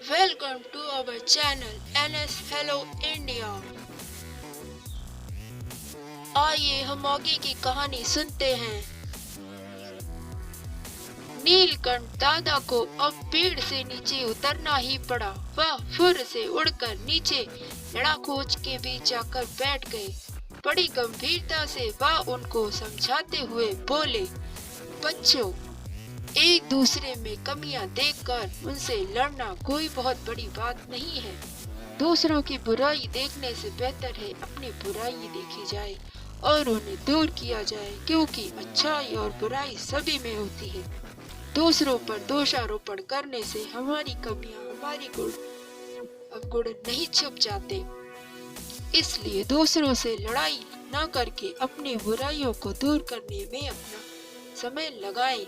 Welcome to our channel NS Hello India। आइए हम आगे की कहानी सुनते हैं। नीलकंठ दादा को अब पेड़ से नीचे उतरना ही पड़ा। वह फुर से उड़कर नीचे लड़ाकोच के बीच जाकर बैठ गए। बड़ी गंभीरता से वह उनको समझाते हुए बोले, बच्चों, एक दूसरे में कमियां देखकर उनसे लड़ना कोई बहुत बड़ी बात नहीं है। दूसरों की बुराई देखने से बेहतर है अपनी बुराई देखी जाए और उन्हें दूर किया जाए, क्योंकि अच्छाई और बुराई सभी में होती है। दूसरों पर दोषारोपण करने से हमारी कमियां, हमारी गुण नहीं छुप जाते। इसलिए दूसरों से लड़ाई न करके अपनी बुराइयों को दूर करने में अपना समय लगाएं।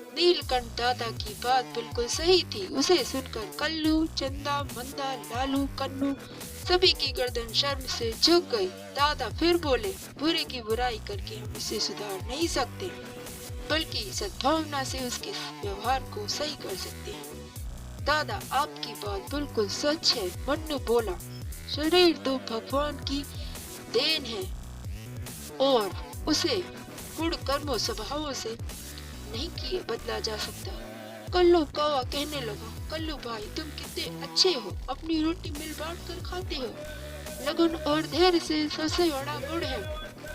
नीलकंठ दादा की बात बिल्कुल सही थी। उसे सुनकर कल्लू, चंदा, मंदा, लालू, कन्नू सभी की गर्दन शर्म से झुक गई। दादा फिर बोले, बुरे की बुराई करके हम इसे सुधार नहीं सकते, बल्कि सद्भावना से उसके व्यवहार को सही कर सकते हैं। दादा, आपकी बात बिल्कुल सच है। मन्नू बोला, शरीर तो भगवान की देन है और उसे गुण कर्मों स्वभावों से नहीं किए बदला जा सकता। कल्लू कौवा कहने लगा, कल्लू भाई, तुम कितने अच्छे हो, अपनी रोटी मिल बांट कर खाते हो। लगन और धैर्य से सबसे बड़ा गुण है।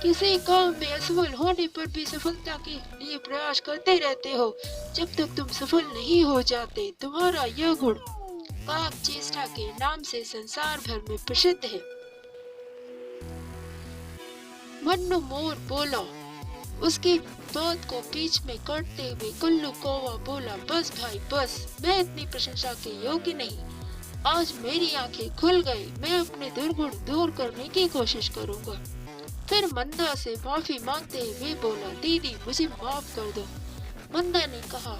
किसी काम में असफल होने पर भी सफलता के लिए प्रयास करते रहते हो। जब तक तुम सफल नहीं हो जाते, तुम्हारा यह गुण काक चेष्टा के नाम से संसार भर में प्रसिद्ध है। मन्नू मोर बोला। उसकी बात को बीच में काटते हुए कल्लू कौवा बोला, बस भाई बस, मैं इतनी प्रशंसा के योग्य नहीं। आज मेरी आंखें खुल गई। मैं अपने दुर्गुण दूर करने की कोशिश करूंगा। फिर मंदा से माफी मांगते हुए बोला, दीदी मुझे माफ कर दो। मंदा ने कहा,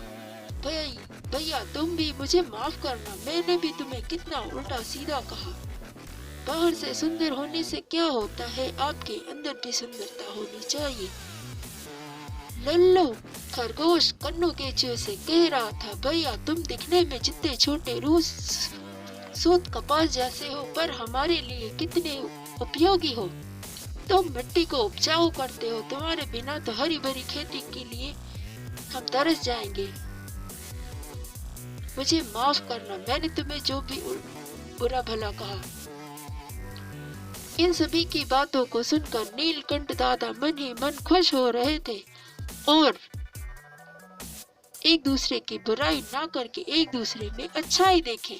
भैया तुम भी मुझे माफ करना, मैंने भी तुम्हें कितना उल्टा सीधा कहा। बाहर से सुंदर होने से क्या होता है, आपके अंदर भी सुंदरता होनी चाहिए। लल्लू खरगोश कन्नू केचुए से कह रहा था, भैया तुम दिखने में जितने छोटे रूस सूत कपास जैसे हो, पर हमारे लिए कितने उपयोगी हो। तुम मिट्टी को उपजाऊ करते हो, तुम्हारे बिना तो हरी भरी खेती के लिए हम तरस जाएंगे। मुझे माफ करना, मैंने तुम्हें जो भी बुरा भला कहा। इन सभी की बातों को सुनकर नीलकंठ दादा मन ही मन खुश हो रहे थे और एक दूसरे की बुराई ना करके एक दूसरे में अच्छाई देखें,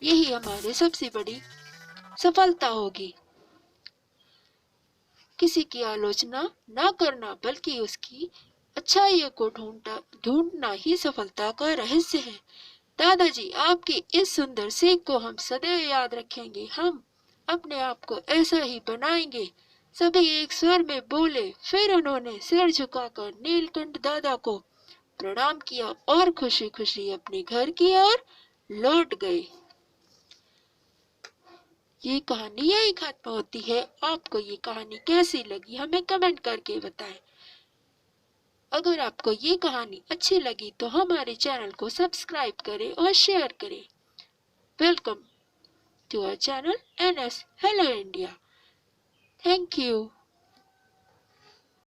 यही हमारे सबसे बड़ी सफलता होगी। किसी की आलोचना ना करना, बल्कि उसकी अच्छाइयों को ढूंढना ही सफलता का रहस्य है। दादाजी, आपकी इस सुंदर सीख को हम सदैव याद रखेंगे। हम अपने आप को ऐसा ही बनाएंगे। सभी एक स्वर में बोले। फिर उन्होंने सिर झुकाकर नीलकंठ दादा को प्रणाम किया और खुशी खुशी अपने घर की ओर लौट गए। ये कहानी यही खत्म होती है। आपको ये कहानी कैसी लगी हमें कमेंट करके बताएं। अगर आपको ये कहानी अच्छी लगी तो हमारे चैनल को सब्सक्राइब करें और शेयर करें। Welcome to our channel NS Hello India। Thank you.